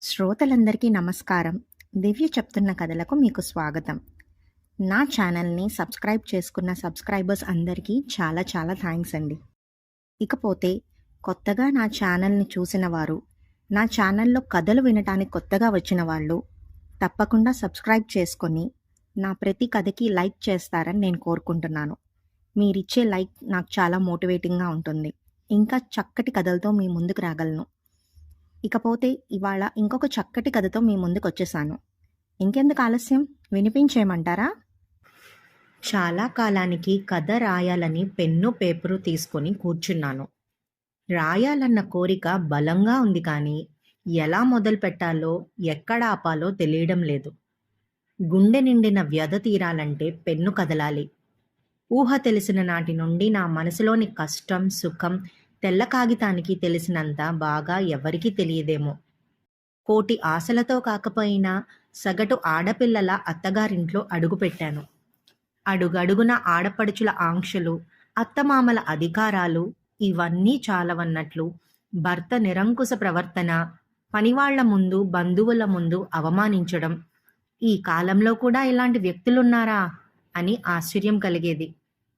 శ్రోతలందరికీ నమస్కారం. దివ్య చెప్తున్న కథలకు మీకు స్వాగతం. నా ఛానల్ని సబ్స్క్రైబ్ చేసుకున్న సబ్స్క్రైబర్స్ అందరికీ చాలా చాలా థ్యాంక్స్ అండి. ఇకపోతే కొత్తగా నా ఛానల్ని చూసిన వారు, నా ఛానల్లో కథలు వినటానికి కొత్తగా వచ్చిన వాళ్ళు తప్పకుండా సబ్స్క్రైబ్ చేసుకొని నా ప్రతి కథకి లైక్ చేస్తారని నేను కోరుకుంటున్నాను. మీరిచ్చే లైక్ నాకు చాలా మోటివేటింగ్గా ఉంటుంది. ఇంకా చక్కటి కథలతో మీ ముందుకు రాగలను. ఇకపోతే ఇవాళ ఇంకొక చక్కటి కథతో మీ ముందుకొచ్చేసాను. ఇంకెందుకు ఆలస్యం, వినిపించేయమంటారా? చాలా కాలానికి కథ రాయాలని పెన్ను పేపరు తీసుకొని కూర్చున్నాను. రాయాలన్న కోరిక బలంగా ఉంది కానీ ఎలా మొదలు పెట్టాలో ఎక్కడ ఆపాలో తెలియడం లేదు. గుండె నిండిన వ్యధ తీరాలంటే పెన్ను కదలాలి. ఊహ తెలిసిన నాటి నుండి నా మనసులోని కష్టం సుఖం తెల్ల కాగితానికి తెలిసినంత బాగా ఎవరికీ తెలియదేమో. కోటి ఆశలతో కాకపోయినా సగటు ఆడపిల్లల అత్తగారింట్లో అడుగుపెట్టాను. అడుగడుగున ఆడపడుచుల ఆంక్షలు, అత్తమామల అధికారాలు ఇవన్నీ చాలవన్నట్లు భర్త నిరంకుశ ప్రవర్తన, పనివాళ్ల ముందు బంధువుల ముందు అవమానించడం, ఈ కాలంలో కూడా ఇలాంటి వ్యక్తులున్నారా అని ఆశ్చర్యం కలిగేది.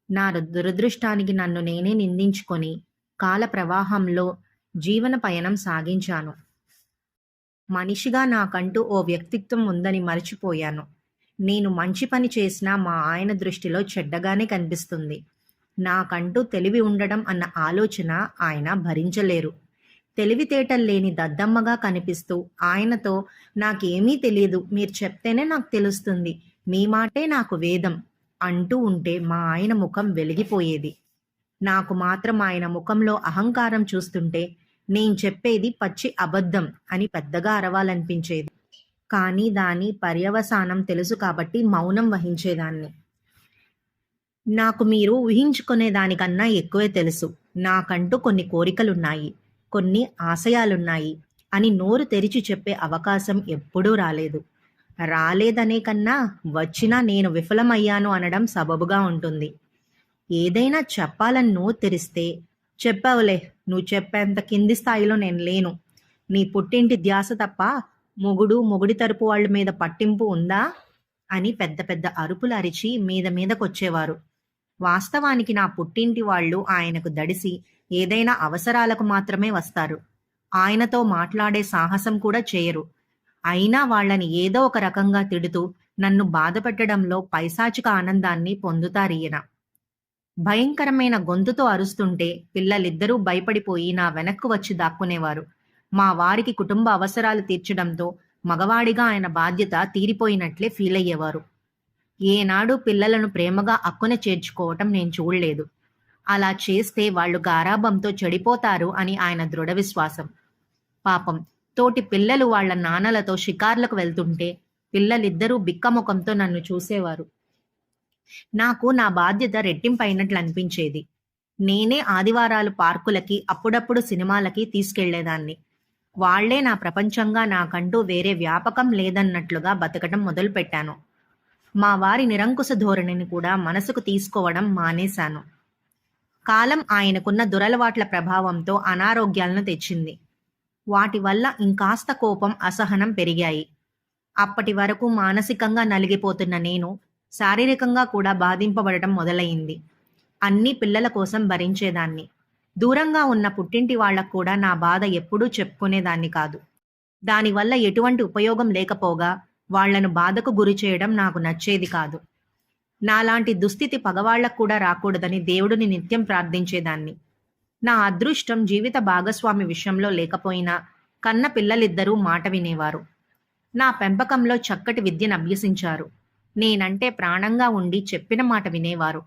నా దురదృష్టానికి నన్ను నేనే నిందించుకొని కాల ప్రవాహంలో జీవన పయనం సాగించాను. మనిషిగా నాకంటూ ఓ వ్యక్తిత్వం ఉందని మర్చిపోయాను. నేను మంచి పని చేసినా మా ఆయన దృష్టిలో చెడ్డగానే కనిపిస్తుంది. నాకంటూ తెలివి ఉండడం అన్న ఆలోచన ఆయన భరించలేరు. తెలివితేటలు లేని దద్దమ్మగా కనిపిస్తూ ఆయనతో నాకేమీ తెలియదు, మీరు చెప్తేనే నాకు తెలుస్తుంది, మీ మాటే నాకు వేదం అంటూ ఉంటే మా ఆయన ముఖం వెలిగిపోయేది. నాకు మాత్రం ఆయన ముఖంలో అహంకారం చూస్తుంటే నేను చెప్పేది పచ్చి అబద్ధం అని పెద్దగా అరవాలనిపించేది. కానీ దాని పర్యవసానం తెలుసు కాబట్టి మౌనం వహించేదాన్ని. నాకు మీరు ఊహించుకునే దానికన్నా ఎక్కువే తెలుసు. నాకంటూ కొన్ని కోరికలున్నాయి, కొన్ని ఆశయాలున్నాయి అని నోరు తెరిచి చెప్పే అవకాశం ఎప్పుడూ రాలేదు. రాలేదనే కన్నా వచ్చినా నేను విఫలమయ్యాను అనడం సబబుగా ఉంటుంది. ఏదైనా చెప్పాలని నోరు తెరిస్తే, చెప్పావులే, నువ్వు చెప్పేంత కింది స్థాయిలో నేను లేను, నీ పుట్టింటి ధ్యాస తప్ప మొగుడి తరపు వాళ్ళ మీద పట్టింపు ఉందా అని పెద్ద పెద్ద అరుపులు అరిచి మీదకొచ్చేవారు. వాస్తవానికి నా పుట్టింటి వాళ్ళు ఆయనకు దడిసి ఏదైనా అవసరాలకు మాత్రమే వస్తారు. ఆయనతో మాట్లాడే సాహసం కూడా చేయరు. అయినా వాళ్ళని ఏదో ఒక రకంగా తిడుతూ నన్ను బాధ పెట్టడంలో పైశాచిక ఆనందాన్ని పొందుతారీయన. భయంకరమైన గొంతుతో అరుస్తుంటే పిల్లలిద్దరూ భయపడిపోయి నా వెనక్కు వచ్చి దాక్కునేవారు. మా వారికి కుటుంబ అవసరాలు తీర్చడంతో మగవాడిగా ఆయన బాధ్యత తీరిపోయినట్లే ఫీల్ అయ్యేవారు. ఏనాడు పిల్లలను ప్రేమగా అక్కున చేర్చుకోవటం నేను చూడలేదు. అలా చేస్తే వాళ్ళు గారాబంతో చెడిపోతారు అని ఆయన దృఢ విశ్వాసం. పాపం, తోటి పిల్లలు వాళ్ల నాన్నలతో షికార్లకు వెళ్తుంటే పిల్లలిద్దరూ బిక్కముఖంతో నన్ను చూసేవారు. నాకు నా బాధ్యత రెట్టింపైనట్లు అనిపించేది. నేనే ఆదివారాలు పార్కులకి, అప్పుడప్పుడు సినిమాలకి తీసుకెళ్లేదాన్ని. వాళ్లే నా ప్రపంచంగా, నాకంటూ వేరే వ్యాపకం లేదన్నట్లుగా బతకడం మొదలుపెట్టాను. మా వారి నిరంకుశ ధోరణిని కూడా మనసుకు తీసుకోవడం మానేశాను. కాలం ఆయనకున్న దురలవాట్ల ప్రభావంతో అనారోగ్యాలను తెచ్చింది. వాటి వల్ల ఇంకాస్త కోపం, అసహనం పెరిగాయి. అప్పటి వరకు మానసికంగా నలిగిపోతున్న నేను శారీరకంగా కూడా బాధింపబడటం మొదలయింది. అన్ని పిల్లల కోసం భరించేదాన్ని. దూరంగా ఉన్న పుట్టింటి వాళ్లకు కూడా నా బాధ ఎప్పుడూ చెప్పుకునేదాన్ని కాదు. దానివల్ల ఎటువంటి ఉపయోగం లేకపోగా వాళ్లను బాధకు గురి చేయడం నాకు నచ్చేది కాదు. నాలాంటి దుస్థితి పగవాళ్లకు కూడా రాకూడదని దేవుడిని నిత్యం ప్రార్థించేదాన్ని. నా అదృష్టం జీవిత భాగస్వామి విషయంలో లేకపోయినా కన్న పిల్లలిద్దరూ మాట వినేవారు. నా పెంపకంలో చక్కటి విద్యను అభ్యసించారు. నేనంటే ప్రాణంగా ఉండి చెప్పిన మాట వినేవారు.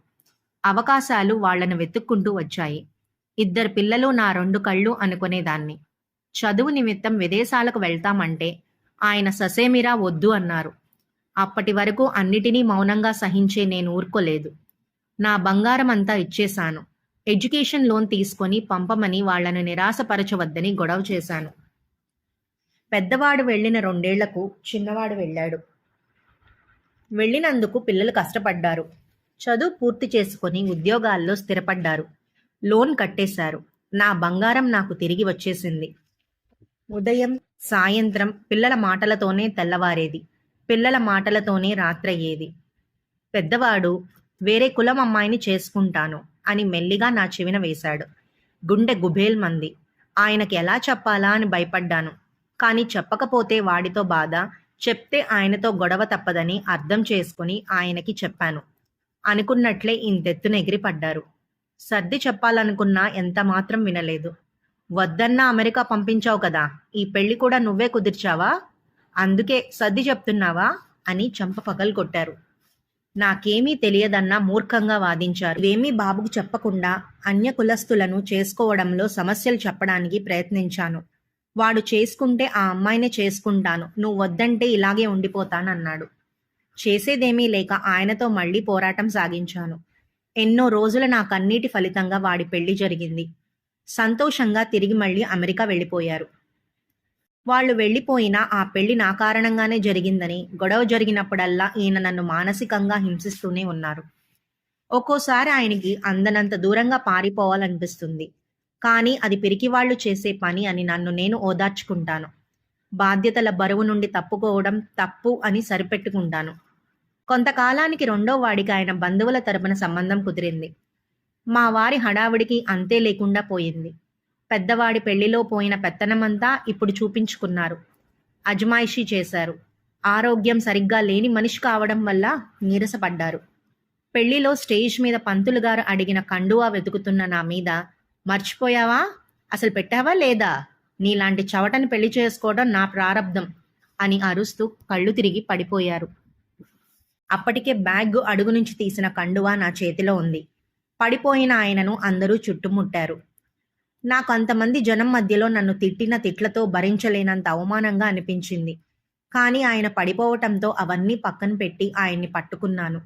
అవకాశాలు వాళ్లను వెతుక్కుంటూ వచ్చాయి. 2 పిల్లలు నా 2 కళ్ళు అనుకునేదాన్ని. చదువు నిమిత్తం విదేశాలకు వెళ్తామంటే ఆయన ససేమిరా వద్దు అన్నారు. అప్పటి వరకు అన్నిటినీ మౌనంగా సహించే నేను ఊరుకోలేదు. నా బంగారం అంతా ఇచ్చేశాను. ఎడ్యుకేషన్ లోన్ తీసుకొని పంపమని వాళ్లను నిరాశపరచవద్దని గొడవ చేశాను. పెద్దవాడు వెళ్లిన 2 ఏళ్లకు చిన్నవాడు వెళ్ళాడు. వెళ్ళినందుకు పిల్లలు కష్టపడ్డారు. చదువు పూర్తి చేసుకొని ఉద్యోగాల్లో స్థిరపడ్డారు. లోన్ కట్టేశారు. నా బంగారం నాకు తిరిగి వచ్చేసింది. ఉదయం, సాయంత్రం పిల్లల మాటలతోనే తెల్లవారేది. పిల్లల మాటలతోనే రాత్రయ్యేది. పెద్దవాడు వేరే కులం అమ్మాయిని చేసుకుంటాను అని మెల్లిగా నా చెవిన వేశాడు. గుండె గుభేల్మంది. ఆయనకి ఎలా చెప్పాలా అని భయపడ్డాను. కానీ చెప్పకపోతే వాడితో బాధ, చెప్తే ఆయనతో గొడవ తప్పదని అర్థం చేసుకుని ఆయనకి చెప్పాను. అనుకున్నట్లే ఇంతెత్తున ఎగిరిపడ్డారు. సర్ది చెప్పాలనుకున్నా ఎంత మాత్రం వినలేదు. వద్దన్నా అమెరికా పంపించావు కదా, ఈ పెళ్లి కూడా నువ్వే కుదిర్చావా? అందుకే సర్ది చెప్తున్నావా అని చెంప పగలగొట్టారు. నాకేమీ తెలియదన్నా మూర్ఖంగా వాదించారు. ఇవేమీ బాబుకు చెప్పకుండా అన్య కులస్తులను చేసుకోవడంలో సమస్యలు చెప్పడానికి ప్రయత్నించాను. వాడు చేసుకుంటే ఆ అమ్మాయినే చేసుకుంటాను, నువ్వు వద్దంటే ఇలాగే ఉండిపోతానన్నాడు. చేసేదేమీ లేక ఆయనతో మళ్ళీ పోరాటం సాగించాను. ఎన్నో రోజుల నా కన్నీటి ఫలితంగా వాడి పెళ్లి జరిగింది. సంతోషంగా తిరిగి మళ్ళీ అమెరికా వెళ్ళిపోయారు. వాళ్ళు వెళ్ళిపోయినా ఆ పెళ్లి నా కారణంగానే జరిగిందని, గొడవ జరిగినప్పుడల్లా ఈయన నన్ను మానసికంగా హింసిస్తూనే ఉన్నారు. ఒక్కోసారి ఆయనకి అందనంత దూరంగా పారిపోవాలనిపిస్తుంది. కానీ అది పిరికివాళ్లు చేసే పని అని నన్ను నేను ఓదార్చుకుంటాను. బాధ్యతల బరువు నుండి తప్పుకోవడం తప్పు అని సరిపెట్టుకుంటాను. కొంతకాలానికి రెండో వాడికి ఆయన బంధువుల తరపున సంబంధం కుదిరింది. మా వారి హడావిడికి అంతే లేకుండా పోయింది. పెద్దవాడి పెళ్లిలో పోయిన పెత్తనమంతా ఇప్పుడు చూపించుకున్నారు. అజమాయిషీ చేశారు. ఆరోగ్యం సరిగ్గా లేని మనిషి కావడం వల్ల నీరసపడ్డారు. పెళ్లిలో స్టేజ్ మీద పంతులు గారు అడిగిన కండువా వెతుకుతున్న నా మీద, మర్చిపోయావా, అసలు పెట్టావా లేదా, నీలాంటి చవటని పెళ్లి చేసుకోవడం నా ప్రారబ్ధం అని అరుస్తూ కళ్ళు తిరిగి పడిపోయారు. అప్పటికే బ్యాగ్ అడుగు నుంచి తీసిన కండువా నా చేతిలో ఉంది. పడిపోయిన ఆయనను అందరూ చుట్టుముట్టారు. నాకు అంతమంది జనం మధ్యలో నన్ను తిట్టిన తిట్లతో భరించలేనంత అవమానంగా అనిపించింది. కానీ ఆయన పడిపోవటంతో అవన్నీ పక్కన పెట్టి ఆయన్ని పట్టుకున్నాను.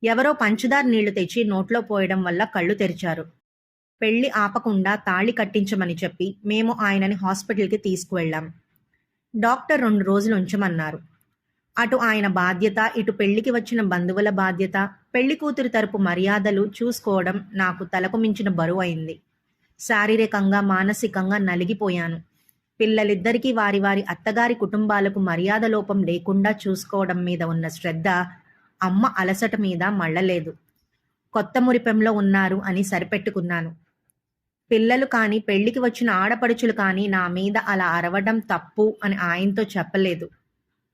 ఎవరో పంచదార నీళ్లు తెచ్చి నోట్లో పోయడం వల్ల కళ్ళు తెరిచారు. పెళ్లి ఆపకుండా తాళి కట్టించమని చెప్పి మేము ఆయనని హాస్పిటల్కి తీసుకువెళ్ళాం. డాక్టర్ 2 రోజులు ఉంచమన్నారు. అటు ఆయన బాధ్యత, ఇటు పెళ్లికి వచ్చిన బంధువుల బాధ్యత, పెళ్లి కూతురి తరపు మర్యాదలు చూసుకోవడం నాకు తలకు మించిన బరువు అయింది. శారీరకంగా, మానసికంగా నలిగిపోయాను. పిల్లలిద్దరికీ వారి వారి అత్తగారి కుటుంబాలకు మర్యాద లోపం లేకుండా చూసుకోవడం మీద ఉన్న శ్రద్ధ అమ్మ అలసట మీద మళ్ళలేదు. కొత్త మురిపెంలో ఉన్నారు అని సరిపెట్టుకున్నాను. పిల్లలు కానీ, పెళ్లికి వచ్చిన ఆడపడుచులు కానీ నా మీద అలా అరవడం తప్పు అని ఆయనతో చెప్పలేదు.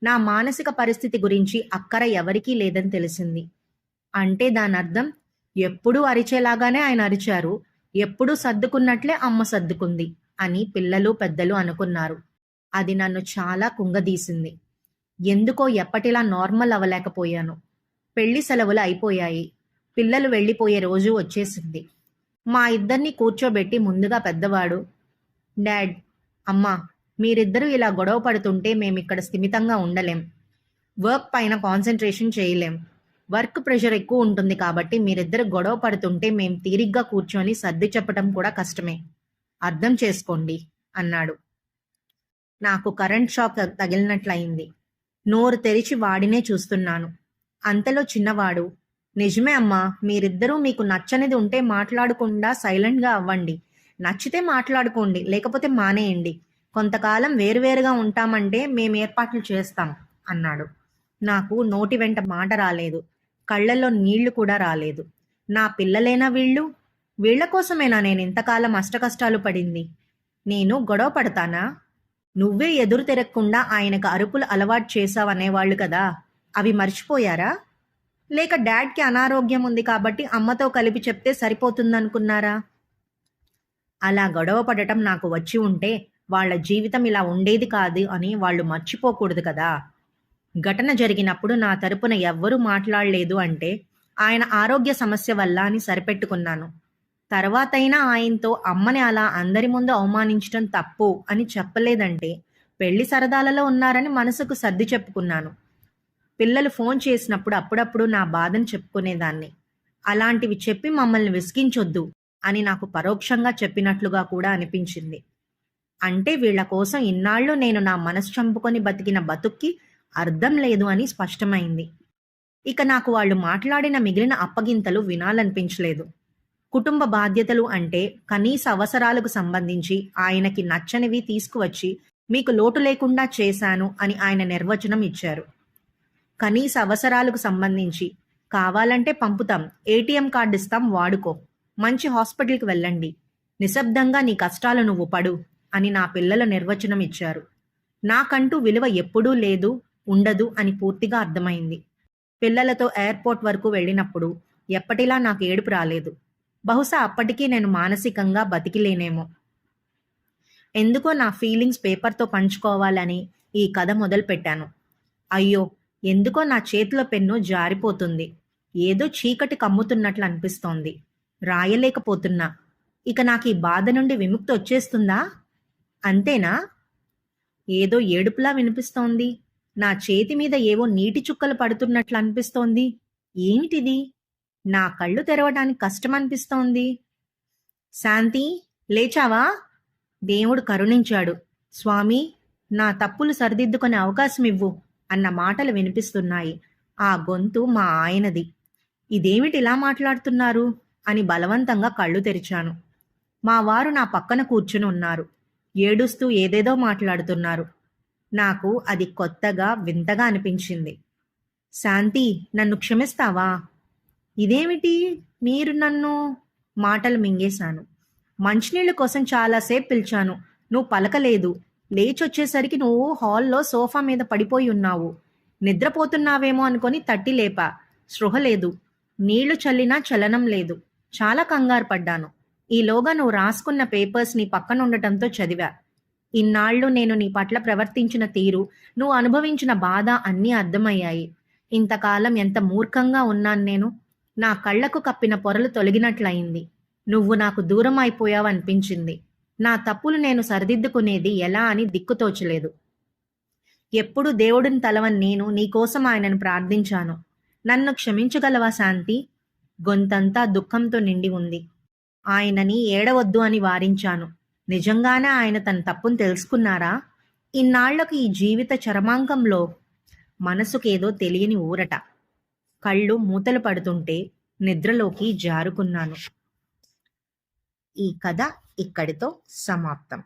నా మానసిక పరిస్థితి గురించి అక్కర ఎవరికీ లేదని తెలిసింది. అంటే దానర్థం ఎప్పుడూ అరిచేలాగానే ఆయన అరిచారు, ఎప్పుడూ సర్దుకున్నట్లే అమ్మ సర్దుకుంది అని పిల్లలు పెద్దలు అనుకున్నారు. అది నన్ను చాలా కుంగదీసింది. ఎందుకో ఎప్పటిలా నార్మల్ అవ్వలేకపోయాను. పెళ్లి సెలవులు అయిపోయాయి. పిల్లలు వెళ్ళిపోయే రోజు వచ్చేసింది. మా ఇద్దరిని కూర్చోబెట్టి ముందుగా పెద్దవాడు, డాడ్, అమ్మా, మీరిద్దరూ ఇలా గొడవ పడుతుంటే మేమిక్కడ స్థిమితంగా ఉండలేం. వర్క్ పైన కాన్సన్ట్రేషన్ చేయలేం. వర్క్ ప్రెషర్ ఎక్కువ ఉంటుంది కాబట్టి మీరిద్దరు గొడవ పడుతుంటే మేం తీరిగ్గా కూర్చొని సర్ది చెప్పడం కూడా కష్టమే. అర్థం చేసుకోండి అన్నాడు. నాకు కరెంట్ షాక్ తగిలినట్లయింది. నోరు తెరిచి వాడినే చూస్తున్నాను. అంతలో చిన్నవాడు, నిజమే అమ్మా, మీరిద్దరూ మీకు నచ్చనిది ఉంటే మాట్లాడకుండా సైలెంట్గా అవ్వండి. నచ్చితే మాట్లాడుకోండి, లేకపోతే మానేయండి. కొంతకాలం వేరువేరుగా ఉంటామంటే మేం ఏర్పాట్లు చేస్తాం అన్నాడు. నాకు నోటి వెంట మాట రాలేదు. కళ్ళల్లో నీళ్లు కూడా రాలేదు. నా పిల్లలేనా వీళ్ళు? వీళ్ల కోసమేనా నేను ఇంతకాలం అష్టకష్టాలు పడింది? నేను గొడవ పడతానా? నువ్వే ఎదురు తిరగకుండా ఆయనకు అరుపులు అలవాటు చేశావనేవాళ్ళు కదా, అవి మర్చిపోయారా? లేక డాడ్కి అనారోగ్యం ఉంది కాబట్టి అమ్మతో కలిపి చెప్తే సరిపోతుందనుకున్నారా? అలా గొడవ పడటం నాకు వచ్చి ఉంటే వాళ్ళ జీవితం ఇలా ఉండేది కాదు అని వాళ్ళు మర్చిపోకూడదు కదా. ఘటన జరిగినప్పుడు నా తరపున ఎవ్వరూ మాట్లాడలేదు అంటే ఆయన ఆరోగ్య సమస్య వల్ల అని సరిపెట్టుకున్నాను. తర్వాతైనా ఆయనతో అమ్మని అలా అందరి ముందు అవమానించడం తప్పు అని చెప్పలేదంటే పెళ్లి సరదాలలో ఉన్నారని మనసుకు సర్ది చెప్పుకున్నాను. పిల్లలు ఫోన్ చేసినప్పుడు అప్పుడప్పుడు నా బాధను చెప్పుకునేదాన్ని. అలాంటివి చెప్పి మమ్మల్ని విసిగించొద్దు అని నాకు పరోక్షంగా చెప్పినట్లుగా కూడా అనిపించింది. అంటే వీళ్ల కోసం ఇన్నాళ్ళు నేను నా మనసు చంపుకొని బతికిన బతుక్కి అర్థం లేదు అని స్పష్టమైంది. ఇక నాకు వాళ్ళు మాట్లాడిన మిగిలిన అప్పగింతలు వినాలనిపించలేదు. కుటుంబ బాధ్యతలు అంటే కనీస అవసరాలకు సంబంధించి ఆయనకి నచ్చనివి తీసుకువచ్చి మీకు లోటు లేకుండా చేశాను అని ఆయన నిర్వచనం ఇచ్చారు. కనీస అవసరాలకు సంబంధించి కావాలంటే పంపుతాం, ఏటీఎం కార్డు ఇస్తాం వాడుకో, మంచి హాస్పిటల్కి వెళ్ళండి, నిశ్శబ్దంగా నీ కష్టాలు నువ్వు పడు అని నా పిల్లల నిర్వచనం ఇచ్చారు. నాకంటూ విలువ ఎప్పుడూ లేదు, ఉండదు అని పూర్తిగా అర్థమైంది. పిల్లలతో ఎయిర్పోర్ట్ వరకు వెళ్ళినప్పుడు ఎప్పటిలా నాకు ఏడుపు రాలేదు. బహుశా అప్పటికీ నేను మానసికంగా బతికిలేనేమో. ఎందుకో నా ఫీలింగ్స్ పేపర్తో పంచుకోవాలని ఈ కథ మొదలుపెట్టాను. అయ్యో, ఎందుకో నా చేతిలో పెన్ను జారిపోతుంది. ఏదో చీకటి కమ్ముతున్నట్లు అనిపిస్తోంది. రాయలేకపోతున్నా. ఇక నాకు ఈ బాధ నుండి విముక్తి వచ్చేస్తుందా? అంతేనా? ఏదో ఏడుపులా వినిపిస్తోంది. నా చేతి మీద ఏవో నీటి చుక్కలు పడుతున్నట్లు అనిపిస్తోంది. ఏమిటిది? నా కళ్ళు తెరవడానికి కష్టమనిపిస్తోంది. శాంతి, లేచావా? దేవుడు కరుణించాడు. స్వామి, నా తప్పులు సరిదిద్దుకునే అవకాశం ఇవ్వు అన్న మాటలు వినిపిస్తున్నాయి. ఆ గొంతు మా ఆయనది. ఇదేమిటి ఇలా మాట్లాడుతున్నారు అని బలవంతంగా కళ్ళు తెరిచాను. మా వారు నా పక్కన కూర్చుని ఉన్నారు. ఏడుస్తూ ఏదేదో మాట్లాడుతున్నారు. నాకు అది కొత్తగా వింతగా అనిపించింది. శాంతి, నన్ను క్షమిస్తావా? ఇదేమిటి మీరు నన్ను? మాటలు మింగేశాను. మంచినీళ్ళ కోసం చాలాసేపు పిలిచాను, నువ్వు పలకలేదు. లేచొచ్చేసరికి నువ్వు హాల్లో సోఫా మీద పడిపోయి ఉన్నావు. నిద్రపోతున్నావేమో అనుకొని తట్టి లేపా. స్పృహ లేదు. నీళ్లు చల్లినా చలనం లేదు. చాలా కంగారు పడ్డాను. ఈలోగా నువ్వు రాసుకున్న పేపర్స్ నీ పక్కన ఉండటంతో చదివా. ఇన్నాళ్ళు నేను నీ పట్ల ప్రవర్తించిన తీరు, నువ్వు అనుభవించిన బాధ అన్నీ అర్థమయ్యాయి. ఇంతకాలం ఎంత మూర్ఖంగా ఉన్నాను నేను. నా కళ్లకు కప్పిన పొరలు తొలగినట్లయింది. నువ్వు నాకు దూరం అయిపోయావనిపించింది. నా తప్పులు నేను సరిదిద్దుకునేది ఎలా అని దిక్కుతోచలేదు. ఎప్పుడు దేవుడిని తలవని నేను నీకోసం ఆయనను ప్రార్థించాను. నన్ను క్షమించగలవా శాంతి? గొంతంతా దుఃఖంతో నిండి ఉంది. ఆయనని ఏడవద్దు అని వారించాను. నిజంగానే ఆయన తన తప్పును తెలుసుకున్నారా? ఇన్నాళ్లకు ఈ జీవిత చరమాంకంలో మనసుకేదో తెలియని ఊరట. కళ్ళు మూతలు పడుతుంటే నిద్రలోకి జారుకున్నాను. ఈ కథ ఇక్కడితో సమాప్తం.